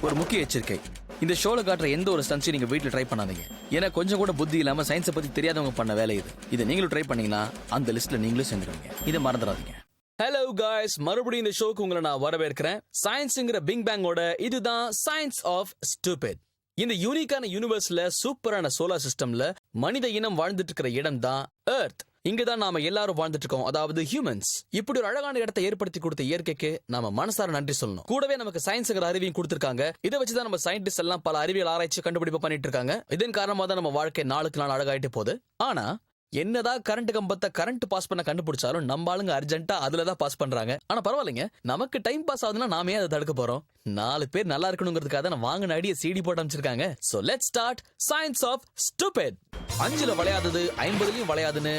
ஒரு முக்கிய எச்சரிக்கை, இந்த ஷோல காட்டுற எந்த ஒரு ஸ்டன்ஸையும் நீங்க வீட்ல ட்ரை பண்ணாதீங்க. ஏன்னா கொஞ்சம் கூட புத்தி இல்லாம சயின்ஸை பத்தி தெரியாதவங்க பண்ண வேலை இது. இதை நீங்களும் ட்ரை பண்ணீங்கன்னா அந்த லிஸ்ட்ல நீங்களும் சேர்ந்துருவீங்க. இதை மறந்துடாதீங்க. ஹலோ காய்ஸ், மறுபடியும் இந்த ஷோக்கு உங்களை நான் வரவேற்கிறேன். சயின்ஸ்ங்கிற பிங் பேங்கோட இதுதான் சயின்ஸ் ஆஃப் ஸ்டூபிட். இந்த யூனிக்கான யூனிவர்ஸ்ல சூப்பரான சோலார் சிஸ்டம்ல மனித இனம் வாழ்ந்துட்டு இருக்கிற இடம் தான் எர்த். இங்கதான் நாம எல்லாரும் வாழ்ந்துட்டு இருக்கோம், அதாவது ஹியூமன்ஸ். இப்படி ஒரு அழகான இடத்தை ஏற்படுத்தி கொடுத்த இயற்கைக்கு நாம மனசார நன்றி சொல்லணும். கூடவே நமக்கு சயின்ஸ்ங்கிற அறிவையும் கொடுத்திருக்காங்க. இதை வச்சுதான் நம்ம சயின்டிஸ்ட் எல்லாம் பல அறிவியல் ஆராய்ச்சி கண்டுபிடிப்பு பண்ணிட்டு இருக்காங்க. இதன் காரணமா தான் நம்ம வாழ்க்கை நாளுக்கு நாள் அழகாயிட்டே போகுது. ஆனா என்னதான் கரண்ட் கம்பத்தை கரண்ட் பாஸ் பண்ண கண்டுபிடிச்சாலும் நம்ம ஆளுங்க அர்ஜென்ட்டா அதுலதான் பாஸ் பண்றாங்க. ஆனா பரவாயில்லைங்க, நமக்கு டைம் பாஸ் ஆகுதுன்னா நாமே அதை தடுக்க போறோம். 4 பேர் நல்லா இருக்கணுங்கிறதுக்காக நான் வாங்கின அடியை CD போட்டு அமைச்சிருக்காங்க. So let's start science of stupid. 5ல வளையாதது 50லயும் வளையாதுன்னு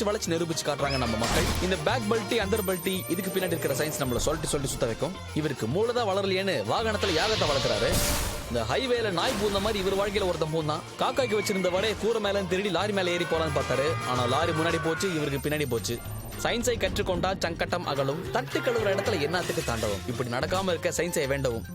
வளைச்சு நிரூபிச்சு காட்டுறாங்க நம்ம மக்கள். இந்த பேக் பல்ட்டி அண்டர் பல்ட்டி இதுக்கு பின்னாடி இருக்கிற சயின்ஸ் நம்மள சொல்லிட்டு சுத்த வைக்கும். இவருக்கு மூளைதான் வளரலையேன்னு வாகனத்துல யாகத்தை வளர்க்குறாரு. இந்த ஹைவேல நாய் பூந்த மாதிரி இவர் வாழ்க்கையில ஒருத்தன் பூந்தான். காக்காய்க்கு வச்சிருந்த வடைய கூரை மேல திருடி லாரி மேல ஏறி போலான்னு பார்த்தாரு. ஆனா லாரி முன்னாடி போச்சு, இவருக்கு பின்னாடி போச்சு. சயின்ஸை கற்றுக்கொண்டா சங்கட்டம் அகலும், தட்டு கழுவுற இடத்துல என்னத்துக்கு தாண்டவும். இப்படி நடக்காம இருக்க சயின்ஸை வேண்டவும்.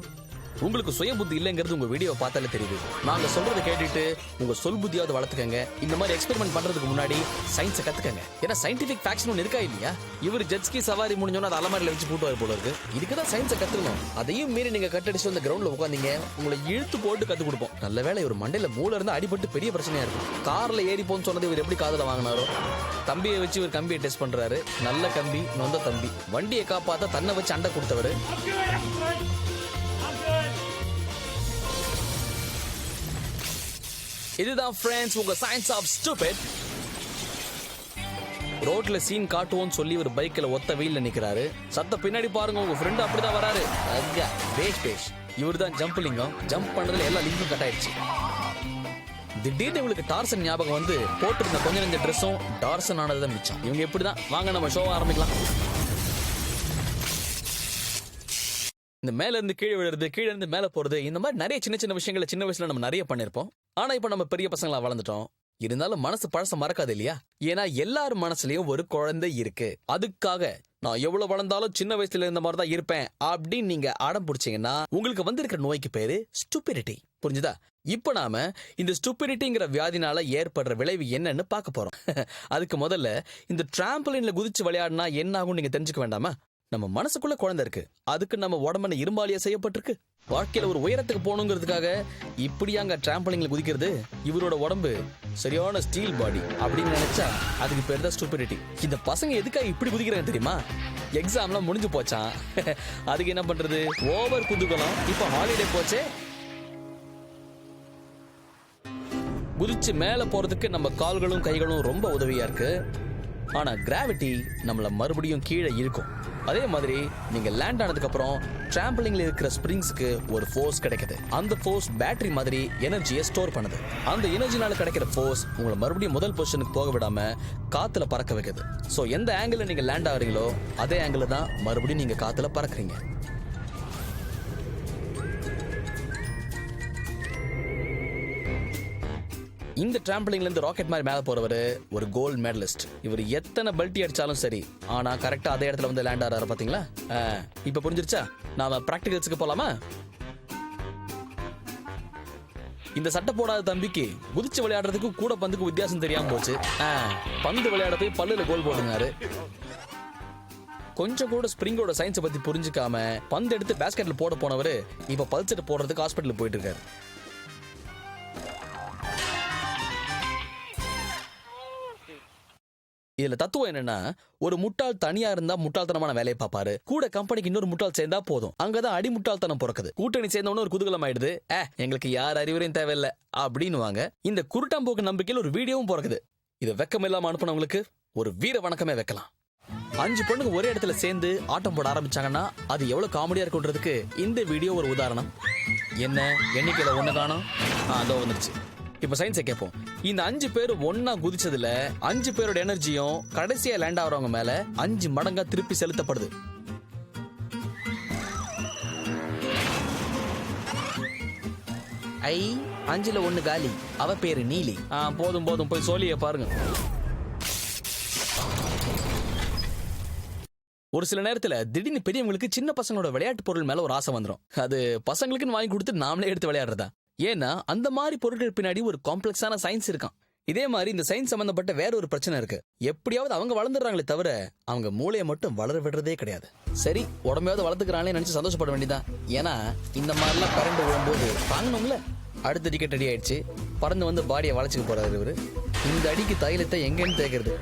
உங்களுக்கு சுய புத்தி இல்லைங்கிறது உங்க வீடியோ பார்த்தாலே தெரியுது. நாங்க சொல்றதை கேட்டுட்டு உங்க சொல் புத்தியாவது வளர்த்துக்கங்க. இந்த மாதிரி எக்ஸ்பெரிமெண்ட் பண்றதுக்கு முன்னாடி சயின்ஸை கத்துக்கங்க. ஏன்னா சயின்டிபிக் ஃபேக்ட்ஸ் ஒன்று இருக்கா இல்லையா? இவர் ஜெட்ஸ்கி சவாரி முடிஞ்சோன்னா அது அலமாரியில வச்சு போட்டு போல இருக்கு. இதுக்குதான் சயின்ஸை கத்துக்கணும். அதையும் மீறி நீங்க கட்டடிச்சு அந்த கிரவுண்ட்ல உட்காந்தீங்க, உங்களை இழுத்து போட்டு கத்து கொடுப்போம். நல்ல வேளை ஒரு மண்டையில மூளை இருந்து அடிபட்டு பெரிய பிரச்சனையா இருக்கும். கார்ல ஏறி போன்னு சொன்னது இவர் எப்படி காதல வாங்கினாரோ. தம்பியை வச்சு இவர் கம்பியை டெஸ்ட் பண்றாரு. நல்ல கம்பி, நொந்த தம்பி. வண்டியை காப்பாத்த தன்னை வச்சு அண்டை கொடுத்தவரு. இதுதான் ஃப்ரெண்ட்ஸ் உங்க சயின்ஸ் ஆஃப் ஸ்டூபிட். ரோட்ல சீன் காட்டுவோம்னு சொல்லி ஒரு பைக்ல ஒத்த வெயில்ல நிக்கிறாரு. சத்த பின்னாடி பாருங்க, உங்க ஃப்ரெண்ட் அப்படிதான் வராரு. பேஷ். இவர் தான் ஜம்ப் லிங்கம். ஜம்ப் பண்றதுல எல்லா லிங்கும் கட் ஆயிடுச்சு. திடீர்னு இவங்களுக்கு டார்சன் ஞாபகம் வந்து போட்டிருந்த கொஞ்சம் நெஞ்ச ட்ரெஸ்ஸும் டார்சன் ஆனதுதான் மிச்சம். இவங்க எப்படிதான், வாங்க நம்ம ஷோ ஆரம்பிக்கலாம். இந்த மேல இருந்து கீழே விழுறது, கீழே இருந்து மேல போறது, இந்த மாதிரி நிறைய சின்ன விஷயங்களை சின்ன வயசுல நம்ம நிறைய பண்ணிருப்போம். ஆனா இப்ப நம்ம பெரிய பசங்களா வளர்ந்துட்டோம். இருந்தாலும் மனசு பழச மறக்காது இல்லையா? ஏன்னா எல்லாரும் மனசுலயும் ஒரு குழந்தை இருக்கு. அதுக்காக நான் எவ்வளவு வளர்ந்தாலும் சின்ன வயசுல இருந்த மாதிரி தான் இருப்பேன் அப்படின்னு நீங்க அடம் பிடிச்சீங்கன்னா உங்களுக்கு வந்திருக்கிற நோய்க்கு பேரு ஸ்டூபிடிட்டி. புரிஞ்சுதா? இப்ப நாம இந்த ஸ்டூபிடிட்டிங்கிற வியாதினால ஏற்படுற விளைவு என்னன்னு பார்க்க போறோம். அதுக்கு முதல்ல இந்த டிராம்பலின்ல குதிச்சு விளையாடினா என்ன ஆகும் நீங்க தெரிஞ்சுக்க வேண்டாமா? நம்ம மனசுக்குள்ள குழந்தை இருக்கு, அதுக்கு நம்ம உடம்புல இரும்பாலியா செய்யப்பட்டிருக்கு. வாழ்க்கையில ஒரு உயரத்துக்கு போகணுங்கிறதுக்காக இப்படியாங்க டிராம்பலிங்ல குதிக்கிறது. இவரோட உடம்பு சரியான ஸ்டீல் பாடி அப்படின்னு நினைச்சா அதுக்கு பேர் தான் ஸ்டூபிடிட்டி. இந்த பசங்க எதுக்காக இப்படி குதிக்கிறாங்க தெரியுமா? எக்ஸாம்லாம் முடிஞ்சு போச்சான். அதுக்கு என்ன பண்றது, ஓவர் குதூகலம். இப்ப ஹாலிடே போச்சே. குதிச்சு மேல போறதுக்கு நம்ம கால்களும் கைகளும் ரொம்ப உதவியா இருக்கு. ஆனா கிராவிட்டி நம்மள மறுபடியும் கீழே இருக்கும். அதே மாதிரி நீங்க லேண்ட் ஆனதுக்கு அப்புறம் டிராம்பலிங்ல இருக்கிற ஸ்ப்ரிங்ஸ்க்கு ஒரு ஃபோர்ஸ் கிடைக்குது. அந்த ஃபோர்ஸ் பேட்டரி மாதிரி எனர்ஜியை ஸ்டோர் பண்ணுது. அந்த எனர்ஜினால கிடைக்கிற ஃபோர்ஸ் உங்களை மறுபடியும் முதல் பொசிஷனுக்கு போக விடாம காத்துல பறக்க வைக்குது. சோ எந்த ஆங்கிள் நீங்க லேண்ட் ஆகுறீங்களோ அதே ஆங்கிள் தான் மறுபடியும் நீங்க காத்துல பறக்குறீங்க. இந்த டிராம்பலிங்ல இருந்து ராக்கெட் மாதிரி மேல போறவரு ஒரு கோல்ட் மெடலிஸ்ட். இவர் எத்தனை பல்ட்டி அடிச்சாலும் சரி, ஆனா கரெக்டா அதே இடத்துல வந்து லேண்ட் ஆறாரு. பாத்தீங்களா? இப்ப புரிஞ்சிருச்சா? நாம பிராக்டிகல்ஸ்க்கு போலாமா? இந்த சட்டை போடாத தம்பிக்கு குதிச்சு விளையாடுறதுக்கு கூட பந்துக்கு வித்தியாசம் தெரியாம போச்சு. பந்து விளையாட போய் பல்லுல கோல் போடுங்காரு. கொஞ்சம் கூட ஸ்பிரிங்கோட சயின்ஸை பத்தி புரிஞ்சுக்காம பந்து எடுத்து பேஸ்கெட்ல போட போனவரு இப்ப பல்செட் போடுறதுக்கு ஹாஸ்பிட்டல் போயிட்டு இருக்காரு. இதுல தத்துவம் என்னன்னா, ஒரு முட்டாள் தனியா இருந்தா முட்டாள்தனமான வேலையை பார்ப்பாரு. கூட கம்பெனிக்கு இன்னொரு முட்டாள் சேர்ந்தா போதும், அங்கதான் அடி முட்டாள்தனம் பிறக்குது. கூட்டணி சேர்ந்தவன ஒரு குதூகலம் ஆயிடுது. எங்களுக்கு யார் அறிவுரையும் தேவையில்லை அப்படின்னுவாங்க. இந்த குருட்டாம்போக்கு நம்பிக்கையில் ஒரு வீடியோவும் பிறக்குது. இதை வெக்கம் இல்லாம அனுப்பினவங்களுக்கு ஒரு வீர வணக்கமே வைக்கலாம். 5 பொண்ணுங்க ஒரே இடத்துல சேர்ந்து ஆட்டம் போட ஆரம்பிச்சாங்கன்னா அது எவ்வளவு காமெடியா இருக்குன்றதுக்கு இந்த வீடியோ ஒரு உதாரணம். என்ன எண்ணிக்கையில ஒண்ணு காணும், அதோ வந்துருச்சு. இப்ப சயின்ஸை கேட்போம். இந்த 5 பேர் ஒன்னா குதிச்சதுல 5 பேரோட எனர்ஜியும் கடைசியா லேண்ட் ஆகிறவங்க மேல 5 மடங்கா திருப்பி செலுத்தப்படுது. ஐ 5ல 1 காலி. அவ பேரு நீலி. போதும் போய் சோழிய பாருங்க. ஒரு சில நேரத்துல திடீர்னு பெரியவங்களுக்கு சின்ன பசங்களோட விளையாட்டு பொருள் மேல ஒரு ஆசை வந்துடும். அது பசங்களுக்குன்னு வாங்கி கொடுத்து நாமளே எடுத்து விளையாடுறதா. ஏன்னா அந்த மாதிரி பொருட்கள் பின்னாடி ஒரு காம்ப்ளெக்ஸான சயின்ஸ் இருக்கான். இதே மாதிரி இந்த சயின்ஸ் சம்பந்தப்பட்ட வேற ஒரு பிரச்சனை இருக்கு. எப்படியாவது அவங்க வளர்ந்துடுறாங்களே தவிர அவங்க மூளையை மட்டும் வளர விடுறதே கிடையாது. சரி, உடம்பையாவது வளர்த்துக்கிறாங்களே நினைச்சு சந்தோஷப்பட வேண்டியதான். ஏன்னா இந்த மாதிரிலாம் கரண்ட் விழும்போது தாங்கணும்ல. அடுத்த டிக்கெட் ரெடி ஆயிடுச்சு. பறந்து வந்து பாடியை வளைச்சுக்க போறாரு இவரு. இந்த அடிக்கு தைலத்தை எங்கன்னு தேக்கிறது?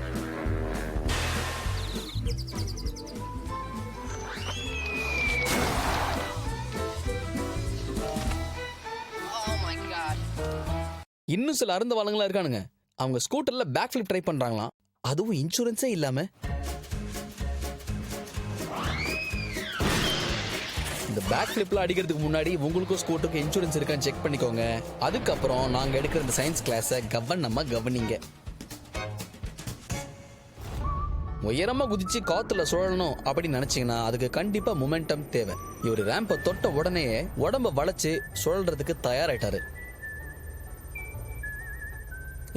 இன்னும் சில அருந்த வாழங்களா இருக்கானுங்க. அவங்க ஸ்கூட்டர்ல பேக் ஃபிளிப் ட்ரை பண்றாங்களாம், அதுவும் இன்சூரன்ஸே இல்லாம. இந்த பேக் ஃபிளிப்ல அடிக்கிறதுக்கு முன்னாடி உங்களுக்கும் ஸ்கூட்டருக்கு இன்சூரன்ஸ் இருக்கான்னு செக் பண்ணிக்கோங்க. அதுக்கப்புறம் நாங்க எடுக்கிற இந்த சயின்ஸ் கிளாஸை கவனிங்க. உயரமா குதிச்சு காத்துல சுழலணும் அப்படின்னு நினைச்சீங்கன்னா அதுக்கு கண்டிப்பா மொமெண்டம் தேவை. இவர் ரேம்பை தொட்ட உடனே உடம்ப வளைச்சு சுழல்றதுக்கு தயாராயிட்டாரு.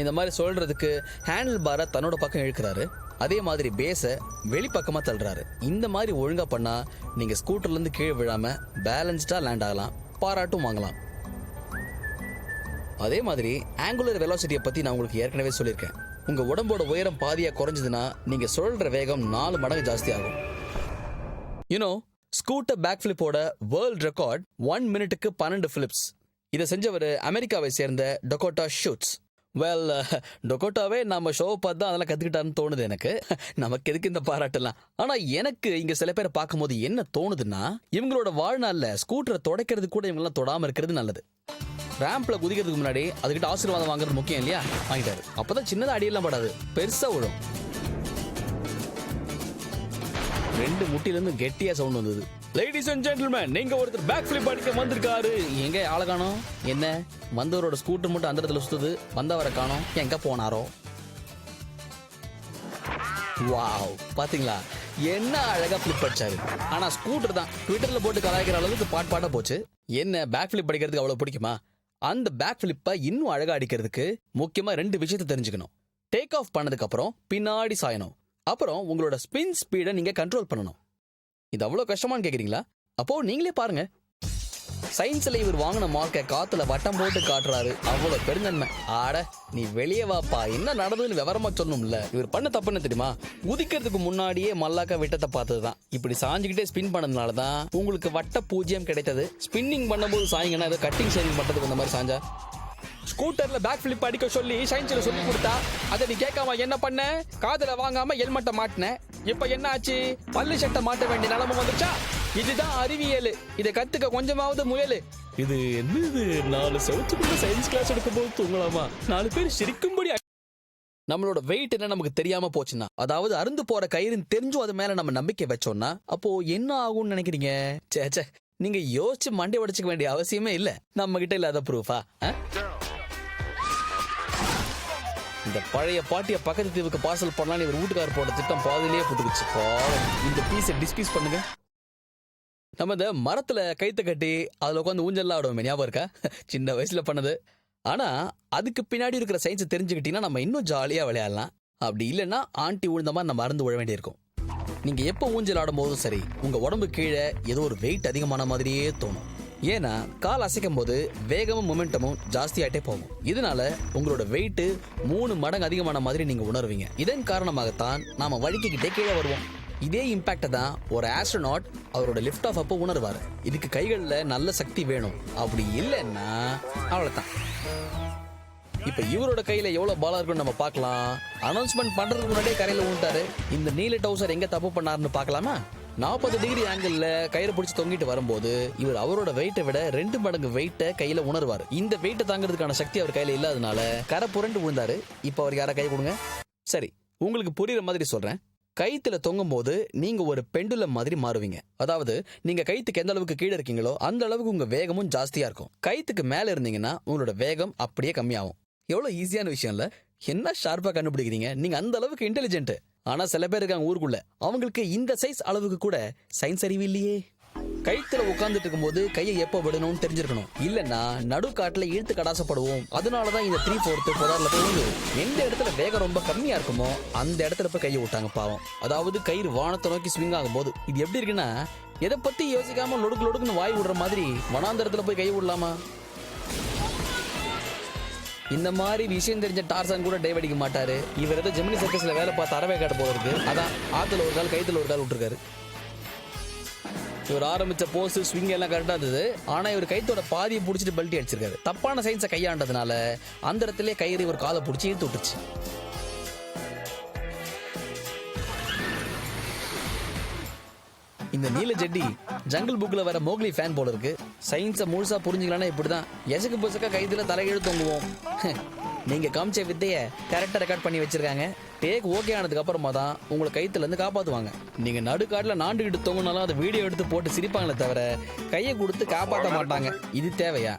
இந்த மாதிரி சொல்றதுக்கு ஹேண்டில் பாரை தன்னோட பக்கம் இழுக்கிறாரு. அதே மாதிரி பேஸை வெளிப்பக்கமா தள்ளுறாரு. இந்த மாதிரி ஒழுங்கா பண்ணா நீங்க ஸ்கூட்டர்ல இருந்து கீழே விழாம பேலன்ஸ்டா லேண்ட் ஆகலாம், பாராட்டும் வாங்கலாம். அதே மாதிரி ஆங்குலர் வெலாசிட்டியை பத்தி நான் உங்களுக்கு ஏற்கனவே சொல்லியிருக்கேன். உங்க உடம்போட உயரம் பாதியா குறைஞ்சதுன்னா நீங்க சுழல்ற வேகம் 4 மடங்கு ஜாஸ்தி ஆகும். யூனோ, ஸ்கூட்டர் பேக் ஃபிளிப்போட வேர்ல்ட் ரெக்கார்ட் 1 மினிட்டுக்கு 12 ஃபிளிப்ஸ். இதை செஞ்சவர் அமெரிக்காவை சேர்ந்த டொகோட்டா ஷூட்ஸ். வெல், டொகோட்டாவே நம்ம ஷோவை பார்த்து தான் அதெல்லாம் கற்றுக்கிட்டான்னு தோணுது எனக்கு. நமக்கு எதுக்கு இந்த பாராட்டலாம். ஆனால் எனக்கு இங்கே சில பேரை பார்க்கும்போது என்ன தோணுதுன்னா, இவங்களோட வாழ்நாளில் ஸ்கூட்டரை தொடைக்கிறது கூட இவங்கெல்லாம் தொடாமல் இருக்கிறது நல்லது. ரேம்பில் குதிக்கிறதுக்கு முன்னாடி அதுக்கிட்ட ஆசீர்வாதம் வாங்குறது முக்கியம் இல்லையா? வாங்கிட்டாரு. அப்போதான் சின்னதாக அடியெல்லாம் படாது, பெருசாக விழும். 2 முட்டிலேருந்து கெட்டியாக சவுண்ட் வந்தது. லேடிஸ் அண்ட் ஜென்டில்மேன், நீங்க ஒருத்தர் பேக் ஃபிளிப் அடிக்க வந்திருக்காரு. எங்க ஆளை காணோம்? என்ன வந்தவரோட ஸ்கூட்டர் மட்டும் அந்த இடத்துல சுத்துது, வந்தவரை காணோம். எங்க போனாரோ? வாவ், பாத்தீங்களா என்ன அழகா ஃபிளிப் அடிச்சாரு. ஆனா ஸ்கூட்டர் தான் ட்விட்டர்ல போட்டு கலாய்க்கிற அளவுக்கு பாட்டா போச்சு. என்ன பேக் ஃபிளிப் அடிக்கிறதுக்கு அவ்வளவு பிடிக்குமா? அந்த பேக் ஃபிளிப்பை இன்னும் அழகா அடிக்கிறதுக்கு முக்கியமா 2 விஷயத்தை தெரிஞ்சுக்கணும். டேக் ஆஃப் பண்ணதுக்கு அப்புறம் பின்னாடி சாயணும். அப்புறம் உங்களோட ஸ்பின் ஸ்பீடை நீங்க கண்ட்ரோல் பண்ணணும். இது அவ்வளவு கஷ்டமானு கேக்குறீங்களா? அப்போ நீங்களே பாருங்க. சயின்ஸ்ல இவர் வாங்கின மார்க்கை காத்துல வட்டம் போட்டு காட்டுறாரு. அவ்வளவு பெருந்தன்மை. ஆட, நீ வெளியே வாப்பா, என்ன நடந்ததுன்னு விவரமா சொல்லணும்ல. இவர் பண்ண தப்புன்னு தெரியுமா? குதிக்கிறதுக்கு முன்னாடியே மல்லாக்கா விட்டத்தை பார்த்ததுதான். இப்படி சாஞ்சுக்கிட்டே ஸ்பின் பண்ணதுனாலதான் உங்களுக்கு வட்ட 0 கிடைத்தது. ஸ்பின்னிங் பண்ணும்போது சாயங்கன்னா ஏதோ கட்டிங் ஷேவிங் பண்றதுக்கு இந்த மாதிரி சாஞ்சா. ஸ்கூட்டர்ல பேக் ஃபிளிப் அடிக்க சொல்லி சயின்ஸ்ல சொல்லி கொடுத்தா அதை நீ கேட்காம என்ன பண்ண? காதுல வாங்காம ஹெல்மெட்டை மாட்டின. இப்ப என்ன ஆச்சு? பல்லு சட்டை மாட்ட வேண்டிய நிலைமை வந்துச்சா? இதுதான் அறிவியல். இதை கத்துக்க கொஞ்சமாவது முயலு. இது என்னது? 4 செவத்துக்குள்ள சயின்ஸ் கிளாஸ் எடுக்கும் போது தூங்கலாமா? 4 பேர் சிரிக்கும்படி. நம்மளோட வெயிட் என்ன நமக்கு தெரியாம போச்சுன்னா, அதாவது அருந்து போற கயிறுன்னு தெரிஞ்சும் அது மேல நம்ம நம்பிக்கை வச்சோம்னா அப்போ என்ன ஆகும்னு நினைக்கிறீங்க? சேச்சே, நீங்க யோசிச்சு மண்டை உடைச்சுக்க வேண்டிய அவசியமே இல்ல. நம்ம கிட்ட இல்லாத ப்ரூஃபா? இந்த பழைய பாட்டிய பக்கத்து தீவுக்கு பார்சல் பண்ணலான்னு இவர் வீட்டுக்காரர் போட திட்டம் பாதிலேயே புட்டுக்குச்சு. இந்த பீஸை டிஸ்பீஸ் பண்ணுங்க. நம்ம இந்த மரத்துல கைத்த கட்டி அதுல உட்காந்து ஊஞ்சல்லாம் ஆடுவோமே, ஞாபகம் இருக்கா? சின்ன வயசுல பண்ணது. ஆனா அதுக்கு பின்னாடி இருக்கிற சயின்ஸை தெரிஞ்சுக்கிட்டீங்கன்னா நம்ம இன்னும் ஜாலியா விளையாடலாம். அப்படி இல்லைன்னா ஆண்டி உழுந்த மாதிரி நம்ம மறந்து விழ வேண்டியிருக்கும். நீங்க எப்போ ஊஞ்சல் ஆடும் போதும் சரி, உங்க உடம்பு கீழே ஏதோ ஒரு வெயிட் அதிகமான மாதிரியே தோணும். ஏன்னா கால் அசைக்கும் போது வேகமும் மொமெண்டமும் ஜாஸ்தியாயிட்டே போகும். இதனால உங்களோட வெயிட் 3 மடங்கு அதிகமான மாதிரி நீங்க உணர்வீங்க. இதன் காரணமாகத்தான் நாம வழுக்கிக்கிட்டே கீழே வருவோம். இதே இம்பாக்ட தான் ஒரு ஆஸ்ட்ரோநாட் அவரோட லிஃப்ட் ஆஃப் அப்போ உணர்வாரு. இதுக்கு கைகள்ல நல்ல சக்தி வேணும். அப்படி இல்லைன்னா அவ்வளவுதான். இப்ப இவரோட கையில எவ்வளவு பாலா இருக்குன்னு நம்ம பார்க்கலாம். அனௌன்ஸ்மெண்ட் பண்றதுக்கு முன்னாடியே கரையில ஊண்டாரு. இந்த நீல டவுசர் எங்க தப்பு பண்ணாருன்னு பார்க்கலாமா? 40 டிகிரி ஆங்கிள் கயிறு பிடிச்சு தொங்கிட்டு வரும்போது இவர் அவரோட வெயிட்டை விட 2 மடங்கு வெயிட்டை கையில உணர்வாரு. இந்த வெயிட்டை தாங்கிறதுக்கான சக்தி அவர் கையில இல்லாதனால கரை புரண்டு விழுந்தாரு. இப்ப அவர் யார கை கொடுங்க. சரி, உங்களுக்கு புரியுற மாதிரி சொல்றேன். கைத்துல தொங்கும் போது நீங்க ஒரு பெண்டுலம் மாதிரி மாறுவீங்க. அதாவது நீங்க கைத்துக்கு எந்த அளவுக்கு கீழே இருக்கீங்களோ அந்த அளவுக்கு உங்க வேகமும் ஜாஸ்தியா இருக்கும். கைத்துக்கு மேல இருந்தீங்கன்னா உங்களோட வேகம் அப்படியே கம்மியாகும். எவ்வளவு ஈஸியான விஷயம் இல்ல? என்ன ஷார்ப்பா கண்டுபிடிக்கிறீங்க. நீங்க அந்த அளவுக்கு இன்டெலிஜென்ட். ஆனா சில பேர் இருக்காங்க ஊருக்குள்ள, அவங்களுக்கு இந்த சைஸ் அளவுக்கு கூட சயின்ஸ் அறிவு இல்லையே. கைத்துல உட்கார்ந்துட்டு இருக்கும்போது கையை எப்ப விடணும்னு தெரிஞ்சிருக்கணும். இல்லன்னா நடுக்காட்டுல இழுத்து கடாசப்படுவோம். அதனாலதான் இந்த 3/4 புதார்ல போய் விழுது. எந்த இடத்துல வேகம் ரொம்ப கம்மியா இருக்குமோ அந்த இடத்துல போய் கையை விட்டாங்க பாவம். அதாவது கயிறு வானத்தை நோக்கி ஸ்விங் ஆகும் போது. இது எப்படி இருக்குன்னா, எதை பத்தி யோசிக்காம லொடுக்குன்னு வாய் விடுற மாதிரி வனாந்தரத்துல போய் கை விடலாமா? இந்த மாதிரி விஷயம் தெரிஞ்ச டார்சான் கூட டைவ் அடிக்க மாட்டாரு. இவர் ஏதோ ஜெமினி சர்க்கஸ்ல வேலை பார்த்து அறவே காட்ட போல இருக்கு. அதான் ஆத்துல ஒரு கால் கைத்துல ஒரு கால் விட்டுருக்காரு. இவர் ஆரம்பிச்ச போஸ் ஸ்விங் எல்லாம் கரெக்டா இருந்தது. ஆனா இவர் கைத்தோட பாதியை பிடிச்சிட்டு பல்ட்டி அடிச்சிருக்காரு. தப்பான சயின்ஸை கையாண்டதுனால அந்த இடத்துல கயிறு ஒரு காலை பிடிச்சி இழுத்து விட்டுச்சு. இந்த நீல ஜெட்டி ஜங்கிள் புக்ல வர மோக்லி ஃபேன் போல இருக்கு. சயின்ஸை முழுசா புரிஞ்சுக்கலாம்னா இப்படிதான் எசக்கு பொசக்கா கைத்துல தலையெழு தொங்குவோம். நீங்க காமிச்ச வித்தைய கரெக்டா ரெக்கார்ட் பண்ணி வச்சிருக்காங்க. டேக் ஓகே ஆனதுக்கு அப்புறமா தான் உங்களை கைத்துல இருந்து காப்பாத்துவாங்க. நீங்க நடுக்காட்டுல நாண்டுகிட்டு தொங்குனாலும் அதை வீடியோ எடுத்து போட்டு சிரிப்பாங்களே தவிர கையை கொடுத்து காப்பாற்ற மாட்டாங்க. இது தேவையா?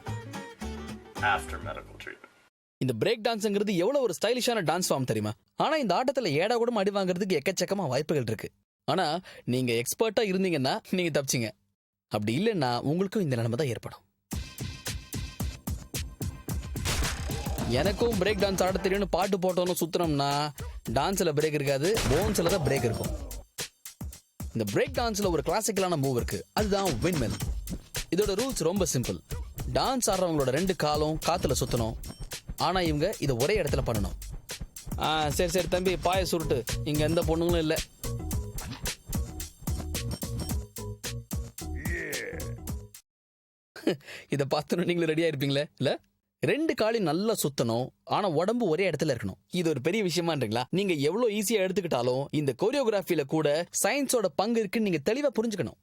இந்த பிரேக் டான்ஸ்ங்கிறது எவ்வளவு ஒரு ஸ்டைலிஷான டான்ஸ் ஃபார்ம் தெரியுமா? ஆனா இந்த ஆட்டத்துல ஏடா கூட அடி வாங்குறதுக்கு எக்கச்சக்கமா வாய்ப்புகள் இருக்கு. ஆனா நீங்க எக்ஸ்பர்ட்டா இருந்தீங்கன்னா நீங்க தப்பிச்சிங்க. அப்படி இல்லைன்னா உங்களுக்கும் இந்த நிலைமை தான் ஏற்படும். எனக்கும் பிரேக் டான்ஸ் ஆட தெரியும்னு பாட்டு போட்டோன்னு சுத்தனோம்னா டான்ஸ்ல பிரேக் இருக்காது, போன்ஸ்ல தான் பிரேக் இருக்கும். இந்த பிரேக் டான்ஸ்ல ஒரு கிளாசிக்கலான மூவ் இருக்கு, அதுதான் விண்ட்மில். இதோட ரூல்ஸ் ரொம்ப சிம்பிள். டான்ஸ் ஆடுறவங்களோட 2 காலும் காத்துல சுத்தணும். ஆனா இவங்க இதை ஒரே இடத்துல பண்ணணும். சரி சரி தம்பி, பாய சுருட்டு, இங்க எந்த பொண்ணுங்களும் இல்லை. இதை பார்த்தோன்னு நீங்களும் ரெடியா இருப்பீங்களே இல்ல? 2 காலையும் நல்லா சுத்தணும். ஆனா உடம்பு ஒரே இடத்துல இருக்கணும். இது ஒரு பெரிய விஷயமான்றீங்களா? நீங்க எவ்வளவு ஈஸியா எடுத்துக்கிட்டாலும் இந்த கோரியோகிராஃபில கூட சயின்ஸோட பங்கு இருக்குன்னு நீங்க தெளிவா புரிஞ்சுக்கணும்.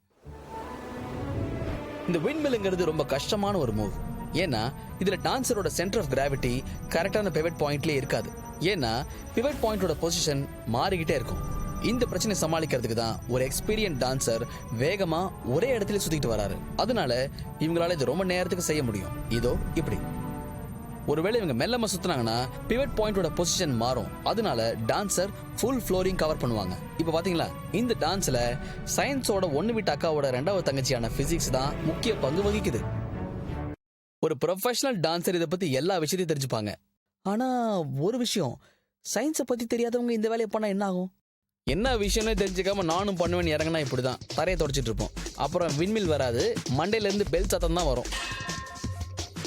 இந்த விண்ட்மில்ங்கிறது ரொம்ப கஷ்டமான ஒரு மூவ். ஏன்னா இதுல டான்சரோட சென்டர் ஆஃப் கிராவிட்டி கரெக்டான பிவட் பாயிண்ட்லயே இருக்காது. ஏன்னா பிவட் பாயிண்டோட பொசிஷன் மாறிக்கிட்டே இருக்கும். இந்த பிரச்சனை சமாளிக்கிறதுக்கு தான் ஒரு எக்ஸ்பீரியன்ட் டான்சர் வேகமா ஒரே இடத்துல சுத்திட்டு வராரு. அதனால இவங்களால இது ரொம்ப நேரத்துக்கு செய்ய முடியும். இதோ இப்படி. ஒருவேளை இவங்க மெல்லமா சுத்தினாங்கன்னா பிவட் பாயிண்டோட பொசிஷன் மாறும். அதனால டான்சர் ஃபுல் ஃப்ளோரிங் கவர் பண்ணுவாங்க. இப்ப பாத்தீங்களா, இந்த டான்ஸ்ல சயின்ஸோட ஒன்னு விட்ட அக்காவோட 2வது தங்கச்சியான பிசிக்ஸ் தான் முக்கிய பங்கு வகிக்குது. ஒரு ப்ரொஃபஷனல் டான்சர் இதை பத்தி எல்லா விஷயத்தையும் தெரிஞ்சுப்பாங்க. ஆனா ஒரு விஷயம், சயின்ஸை பத்தி தெரியாதவங்க இந்த வேலையை பண்ணா என்ன ஆகும்? என்ன விஷயம்னே தெரிஞ்சுக்காம நானும் பண்ணுவேன் இறங்கினா இப்படிதான் தரையை தொடச்சிட்டு இருப்போம். அப்புறம் விண்மில் வராது, மண்டையில இருந்து பெல் சத்தம் தான் வரும்.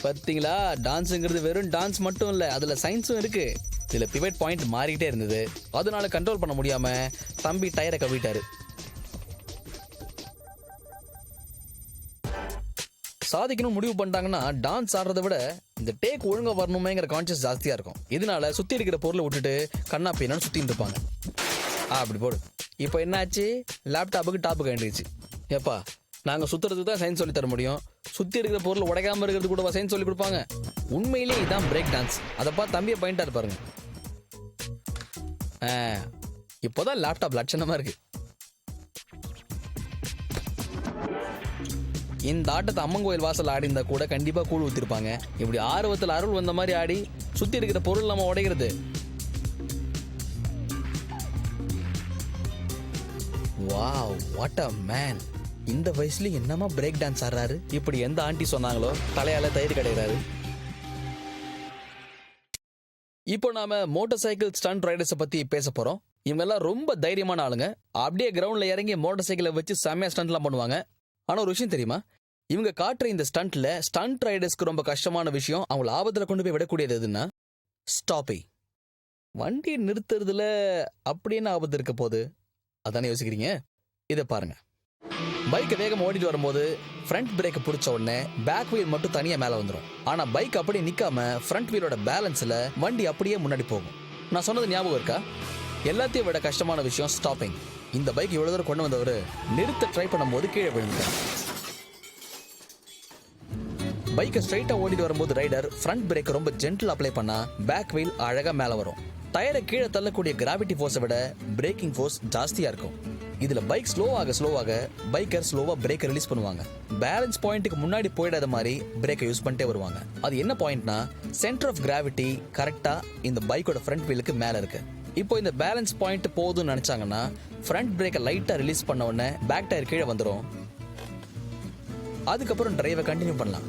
பார்த்தீங்களா, டான்ஸுங்கிறது வெறும் டான்ஸ் மட்டும் இல்லை, அதுல சயின்ஸும் இருக்கு. இதுல பிவட் பாயிண்ட் மாறிக்கிட்டே இருந்தது. அதனால கண்ட்ரோல் பண்ண முடியாம தம்பி டயரை கவிட்டாரு. சாதிக்கணும் முடிவு பண்ணிட்டாங்கன்னா டான்ஸ் ஆடுறதை விட இந்த டேக் ஒழுங்கா வரணுமேங்கிற கான்சியஸ் ஜாஸ்தியா இருக்கும். இதனால சுத்தி இருக்கிற பொருளை விட்டுட்டு கண்ணா பீனான்னு சுத்திட்டு இருப்பாங்க. அப்படி போடு. இப்போ என்னாச்சு, லேப்டாப்புக்கு டாப்பு கண்டிச்சு. ஏப்பா, நாங்க சுத்துறதுக்கு தான் சயின்ஸ் சொல்லி தர முடியும், சுத்தி இருக்கிற பொருள் உடைக்காம இருக்கிறது கூட சயின்ஸ் சொல்லி கொடுப்பாங்க? உண்மையிலேயே இதான் பிரேக் டான்ஸ். அதப்பா தம்பியை பாயிண்டா இருப்பாருங்க. இப்போதான் லேப்டாப் லட்சணமா இருக்கு. இந்த ஆட்டத்தை அம்மன் கோயில் வாசல் ஆடி இருந்தா கூட கண்டிப்பா கூழ் ஊத்திருப்பாங்க. இப்படி ஆர்வத்தில் அருள் வந்த மாதிரி ஆடி சுத்தி இருக்கிற பொருள் நம்ம உடைகிறது. Wow, what a man. இந்த வயசுல என்னமா பிரேக் டான்ஸ் ஆடுறாரு? இப்படி எந்த ஆண்டி சொன்னாங்களோ தலையால தயிர் கிடையாது. இப்போ நாம மோட்டார் சைக்கிள் ஸ்டண்ட் ரைடர்ஸ் பத்தி பேச போறோம். இவங்க எல்லாம் ரொம்ப தைரியமான ஆளுங்க. அப்படியே கிரவுண்ட்ல இறங்கி மோட்டார் சைக்கிளை வச்சு செம்மையா ஸ்டண்ட்லாம் பண்ணுவாங்க. ஆனா ஒரு விஷயம் தெரியுமா, இவங்க காட்டுற இந்த ஸ்டண்ட்ல ஸ்டண்ட் ரைடர்ஸ்க்கு ரொம்ப கஷ்டமான விஷயம், அவங்களை ஆபத்துல கொண்டு போய் விடக்கூடியது எதுன்னா ஸ்டாப்பிங். வண்டி நிறுத்துறதுல அப்படி என்ன ஆபத்து இருக்க போகுது அதானே யோசிக்கிறீங்க? இதை பாருங்க. பைக்கை வேகம் ஓடிட்டு வரும்போது ஃப்ரண்ட் பிரேக்கை பிடிச்ச உடனே பேக் வீல் மட்டும் தனியா மேல வந்துடும். ஆனா பைக் அப்படியே நிக்காம ஃப்ரண்ட் வீலோட பேலன்ஸ்ல வண்டி அப்படியே முன்னாடி போகும். நான் சொன்னது ஞாபகம் இருக்கா? எல்லாத்தையும் விட கஷ்டமான விஷயம் ஸ்டாப்பிங். இந்த பைக் இவ்வளவு தூரம் கொண்டு வந்தவர் நிறுத்த ட்ரை பண்ணும்போது கீழே விழுந்தார். பைக்கை ஸ்ட்ரைட்டா ஓடிட்டு வரும்போது ரைடர் ஃப்ரண்ட் பிரேக் ரொம்ப ஜென்டில் அப்ளை பண்ணா பேக் வீல் அழகா மேல வரும். டயரை கீழே தள்ளக்கூடிய கிராவிட்டி ஃபோர்ஸை விட பிரேக்கிங் ஃபோர்ஸ் ஜாஸ்தியா இருக்கும். இதுல பைக் ஸ்லோவாக பைக்கர் ஸ்லோவா பிரேக்கை ரிலீஸ் பண்ணுவாங்க. பேலன்ஸ் பாயிண்ட்டுக்கு முன்னாடி போயிடாத மாதிரி பிரேக்கை யூஸ் பண்ணிட்டே வருவாங்க. அது என்ன பாயிண்ட்னா, சென்டர் ஆஃப் கிராவிட்டி கரெக்டா இந்த பைக்கோட ஃப்ரண்ட் வீலுக்கு மேல இருக்கு. இப்போ இந்த பேலன்ஸ் பாயிண்ட் போதும்னு நினைச்சாங்கன்னா ஃப்ரண்ட் பிரேக்கை லைட்டா ரிலீஸ் பண்ண உடனே பேக் டயர் கீழே வந்துடும். அதுக்கப்புறம் டிரைவை கண்டினியூ பண்ணலாம்.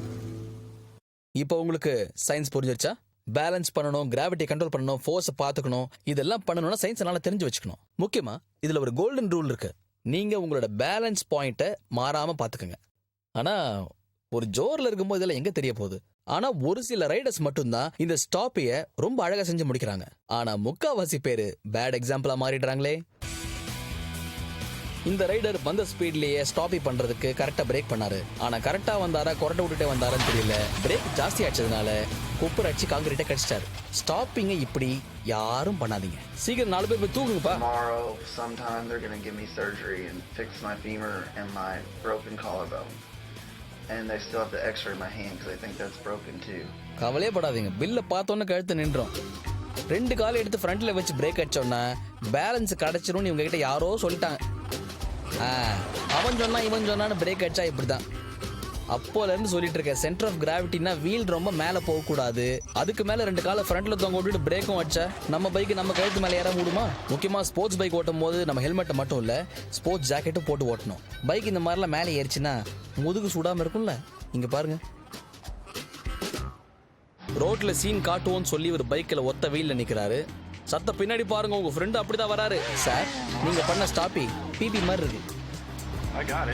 இப்போ உங்களுக்கு சயின்ஸ் புரிஞ்சிருச்சா? பேலன்ஸ் பண்ணணும், கிராவிட்டி கண்ட்ரோல் பண்ணணும், ஃபோர்ஸை பார்த்துக்கணும், இதெல்லாம் பண்ணணும்னா சயின்ஸ் நல்லா தெரிஞ்சு வச்சுக்கணும். முக்கியமா இதுல ஒரு கோல்டன் ரூல் இருக்கு. நீங்க உங்களோட பேலன்ஸ் பாயிண்ட்டை மாறாம பார்த்துக்கங்க. ஆனா ஒரு ஜோர்ல இருக்கும்போது இதெல்லாம் எங்க தெரிய போகுது? ஆனா ஒரு சில ரைடர்ஸ் மட்டும்தான் இந்த ஸ்டாப்பைய ரொம்ப அழகா செஞ்சு முடிக்கிறாங்க. ஆனா முக்காவாசி பேரு பேட் எக்ஸாம்பிளா மாறிடுறாங்களே. இந்த ரைடர் வந்த ஸ்பீட்லயே ஸ்டாப்பி பண்றதுக்கு கரெக்டா பிரேக் பண்ணாரு. ஆனா கரெக்டா வந்தாரா கொரட்டை விட்டுட்டே வந்தாரான்னு தெரியல. பிரேக் ஜாஸ்தி ஆச்சதுனால குப்பர் அடிச்சு காங்கிரீட்டை கடிச்சிட்டாரு. ஸ்டாப்பிங்க இப்படி யாரும் பண்ணாதீங்க. சீக்கிரம் 4 பேர் போய் தூக்குங்கப்பா. Tomorrow, sometime they're gonna give me surgery and fix my femur and my broken collarbone. And they still have to x-ray my hand because I think that's broken too. கவலையே படாதீங்க, பில்ல பார்த்தோன்னு கழுத்து நின்றோம். 2 காலை எடுத்து ஃப்ரண்ட்ல வச்சு பிரேக் அடிச்சோன்னா பேலன்ஸ் கிடைச்சிரும்னு இவங்க கிட்ட யாரோ சொல்லிட்டாங்க. அவன் சொன்னா இவன் சொன்னான்னு பிரேக் அடிச்சா இப்படிதான். அப்போல இருந்து சொல்லிட்டு இருக்கேன், சென்டர் ஆஃப் கிராவிட்டினா வீல் ரொம்ப மேல போக கூடாது. அதுக்கு மேல 2 காலை ஃப்ரண்ட்ல தொங்க விட்டுட்டு பிரேக்கும் அடிச்சா நம்ம பைக் நம்ம கழுத்து மேல ஏற முடியுமா? முக்கியமா ஸ்போர்ட்ஸ் பைக் ஓட்டும் போது நம்ம ஹெல்மெட்டை மட்டும் இல்ல ஸ்போர்ட்ஸ் ஜாக்கெட்டும் போட்டு ஓட்டணும். பைக் இந்த மாதிரிலாம் மேலே ஏறிச்சுன்னா முதுகு சுடாம இருக்கும்ல. இங்க பாருங்க, ரோட்ல சீன் காட்டுவோன்னு சொல்லி ஒரு பைக்ல ஒத்த வெயில்ல நிக்கிறாரு. சத்த பின்னாடி பாருங்க, உங்க ஃப்ரெண்ட் அப்படிதான் வராரு. சார், நீங்க பண்ண ஸ்டாப்பி பிபி மாதிரி இருக்கு.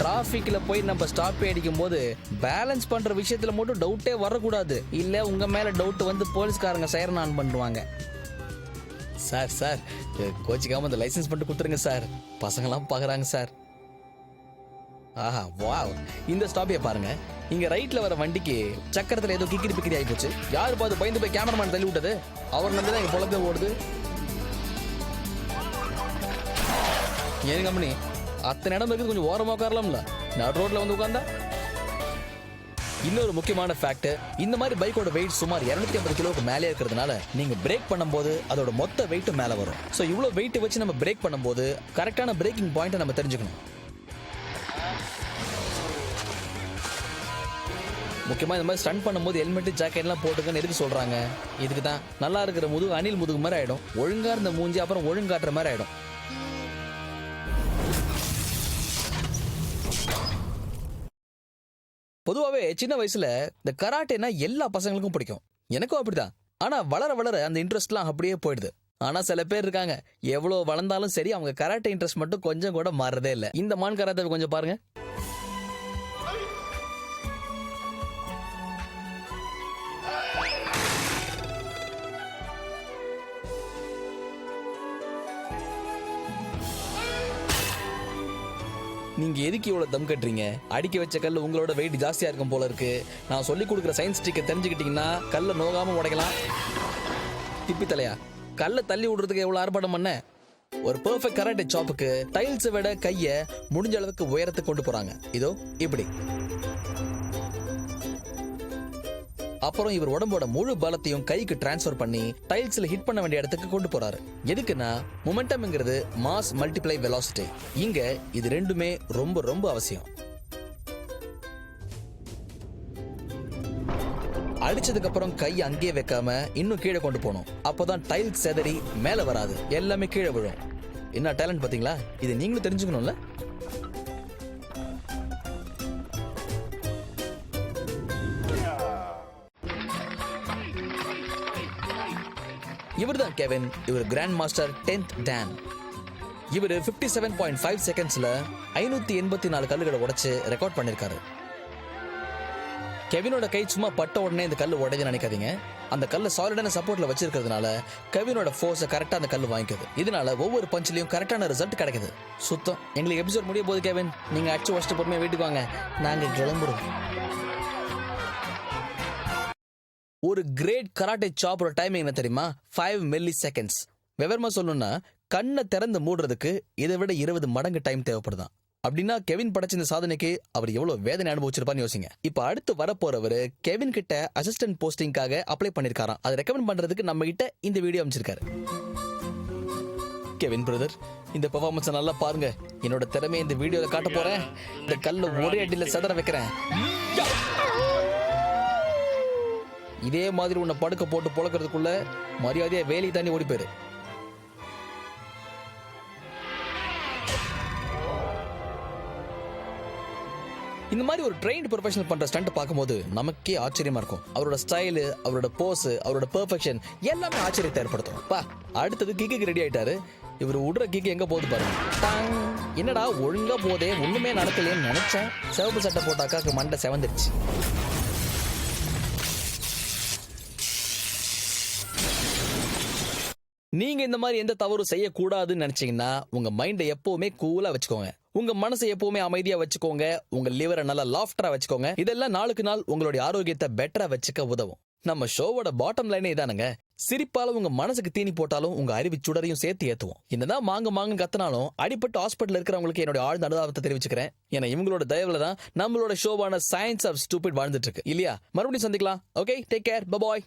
டிராபிக்ல போய் நம்ம ஸ்டாப் அடிக்கும் போது பேலன்ஸ் பண்ற விஷயத்துல மட்டும் டவுட்டே வரக்கூடாது. இல்ல உங்க மேல டவுட் வந்து போலீஸ்காரங்க சைரன் ஆன் பண்ணுவாங்க. சார் கோச்சிக்காம இந்த லைசன்ஸ் பண்ணிட்டு கொடுத்துருங்க சார். பசங்கெல்லாம் பாக்குறாங்க சார். ஆஹா வாவ், இந்த ஸ்டாப்பிய பாருங்க. இங்க ரைட்ல வர வண்டிக்கு சக்கரத்துல ஏதோ கிக்கிரி பிக்கிரி ஆகி போச்சு. யாரு பார்த்து பயந்து போய் கேமராமேன் தள்ளி விட்டது? அவர் நம்பிதான் இங்க பொழப்பே ஓடுது. ஏன் கம்பெனி அத்தனை இடம் இருக்குது, கொஞ்சம் ஓரமா உட்காரலாம்ல, நடு ரோட்ல வந்து உட்கார்ந்தா. இன்னொரு முக்கியமான ஃபேக்ட், இந்த மாதிரி பைக்கோட வெயிட் சுமார் 250 கிலோக்கு மேலே இருக்கிறதுனால நீங்க பிரேக் பண்ணும்போது அதோட மொத்த வெயிட் மேல வரும். ஸோ இவ்வளவு வெயிட் வச்சு நம்ம பிரேக் பண்ணும்போது கரெக்டான பிரேக்கிங் பாயிண்ட்டை நம்ம தெரிஞ்சுக்கணும். முக்கியமா இந்த மாதிரி ஸ்டண்ட் பண்ணும்போது ஹெல்மெட் ஜாக்கெட்லாம் போட்டுக்கன்னு எதுக்கு சொல்றாங்க? இதுக்கு தான். நல்லா இருக்கிற முதுகு அணில் முதுகு மாதிரி ஆயிடும். ஒழுங்கா இருந்த மூஞ்சி அப்புறம் ஒழுங்காட்டுற மாதிரி ஆயிடும். பொதுவாகவே சின்ன வயசுல இந்த கராட்டேனா எல்லா பசங்களுக்கும் பிடிக்கும். எனக்கும் அப்படிதான். ஆனா வளர வளர அந்த இன்ட்ரெஸ்ட்லாம் அப்படியே போயிடுது. ஆனா சில பேர் இருக்காங்க, எவ்வளவு வளர்ந்தாலும் சரி அவங்க கராட்டே இன்ட்ரெஸ்ட் மட்டும் கொஞ்சம் கூட மாறதே இல்லை. இந்த மான் கராத்தே கொஞ்சம் பாருங்க. நீங்க எதுக்கு இவ்வளவு தம் கட்டுறீங்க? அடிக்க வச்ச கல்லு உங்களோட வெயிட் ஜாஸ்தியா இருக்கும் போல இருக்கு. நான் சொல்லி கொடுக்குற சயின்ஸ் ட்ரிக்கை தெரிஞ்சுக்கிட்டீங்கன்னா கல்லை நோகாம உடைக்கலாம். திப்பி தலையா, கல்லை தள்ளி விடுறதுக்கு எவ்வளவு ஆர்ப்பாட்டம் பண்ண? ஒரு பெர்ஃபெக்ட் கராட்டே சாப்புக்கு டைல்ஸை விட கையை முடிஞ்ச அளவுக்கு உயரத்துக்கு கொண்டு போறாங்க. இதோ இப்படி. அப்புறம் இவர் உடம்போட முழு பலத்தையும் கைக்கு டிரான்ஸ்ஃபர் பண்ணி டைல்ஸ்ல ஹிட் பண்ண வேண்டிய இடத்துக்கு கொண்டு போறாரு. எதுக்குன்னா மொமெண்டம்ங்கிறது மாஸ் மல்டிப்ளை வெலாசிட்டி. இங்க இது ரெண்டுமே ரொம்ப ரொம்ப அவசியம். அடிச்சதுக்கு அப்புறம் கை அங்கேயே வைக்காம இன்னும் கீழே கொண்டு போகணும். அப்போதான் டைல் செதறி மேல வராது, எல்லாமே கீழே விழும். என்ன டேலண்ட் பாத்தீங்களா? இது நீங்களும் தெரிஞ்சுக்கணும்ல. இவர்தான் கெவின். இவர் கிராண்ட் மாஸ்டர் 10th Dan. இவர் 57.5 செகண்ட்ஸ்ல 584 கல்லுகளை உடைச்சு ரெக்கார்ட் பண்ணிருக்காரு. கெவினோட கை சும்மா பட்ட உடனே இந்த கல்லு உடைஞ்சு நினைக்காதீங்க. அந்த கல்லை சாலிடான சப்போர்ட்ல வச்சிருக்கிறதுனால கெவினோட ஃபோர்ஸை கரெக்டா அந்த கல்லு வாங்கிக்குது. இதனால ஒவ்வொரு பஞ்சிலையும் கரெக்டான ரிசல்ட் கிடைக்குது. சுத்தம். எங்களுக்கு எபிசோட் முடிய போது கெவின், நீங்க அடிச்சு வச்சுட்டு பொறுமையா வீட்டுக்கு வாங்க, நாங்க கிளம்புறோம். ஒரு கிரேட் கராட்டே சாப்போட டைமிங் என்ன தெரியுமா? 5 milliseconds. விவரமா சொல்லணும்னா கண்ணை திறந்து மூடுறதுக்கு இதை விட 20 மடங்கு டைம் தேவைப்படுதான். அப்படின்னா கெவின் படைச்ச இந்த சாதனைக்கு அவர் எவ்வளவு வேதனை அனுபவிச்சிருப்பான்னு யோசிங்க. இப்ப அடுத்து வரப்போறவரு கெவின் கிட்ட அசிஸ்டன்ட் போஸ்டிங்காக அப்ளை பண்ணிருக்காராம். அதை ரெக்கமெண்ட் பண்றதுக்கு நம்ம கிட்ட இந்த வீடியோ அமைச்சிருக்காரு. கெவின் பிரதர், இந்த பெர்ஃபார்மன்ஸ் நல்லா பாருங்க. என்னோட திறமையை இந்த வீடியோல காட்ட போறேன். இந்த கல்ல ஒரே அடியில சதற வைக்கிறேன். இதே மாதிரி உன்னை படுக்க போட்டு பொழக்கிறதுக்குள்ள மரியாதையா வேலை தாண்டி ஓடி போயிரு. இந்த மாதிரி ஒரு ட்ரெயின்ட் ப்ரொஃபஷனல் பண்ற ஸ்டண்ட் பார்க்கும்போது நமக்கே ஆச்சரியமா இருக்கும். அவரோட ஸ்டைலு, அவரோட போஸ், அவரோட பெர்ஃபெக்ஷன் எல்லாமே ஆச்சரியத்தை ஏற்படுத்தும். பா, அடுத்தது கிக்கு ரெடி ஆயிட்டாரு. இவர் விடுற கிக்கு எங்க போகுது பாருங்க. டாங். என்னடா ஒழுங்கா போதே, ஒண்ணுமே நடக்கலையேன்னு நினைச்சேன். சிவப்பு சட்டை போட்ட அக்காக்கு மண்டை செவந்துருச்சு. நீங்க இந்த மாதிரி எந்த தவறும் செய்யக்கூடாதுன்னு நினைச்சீங்கன்னா உங்க மைண்டை எப்பவுமே கூலா வச்சுக்கோங்க. உங்க மனசை எப்பவுமே அமைதியா வச்சுக்கோங்க. உங்க லிவரை நல்லா லாஃப்டரா வச்சுக்கோங்க. இதெல்லாம் நாளுக்கு நாள் உங்களுடைய ஆரோக்கியத்தை பெட்டரா வச்சுக்க உதவும். நம்ம ஷோவோட பாட்டம் லைனே இதானுங்க. சிரிப்பால உங்க மனசுக்கு தீனி போட்டாலும் உங்க அறிவு சுடரையும் சேர்த்து ஏத்துவோம். என்னதான் மாங்கு கத்தினாலும் அடிப்பட்டு ஹாஸ்பிட்டல் இருக்கிறவங்களுக்கு என்னோட ஆழ்ந்த அனுதாபத்தை தெரிவிச்சுக்கிறேன். ஏன்னா இவங்களோட தயவுல தான் நம்மளோட ஷோவான சயின்ஸ் ஆஃப் ஸ்டூபிட் வாழ்ந்துட்டு இருக்கு இல்லையா? மறுபடியும் சந்திக்கலாம். Okay, take care, bye bye.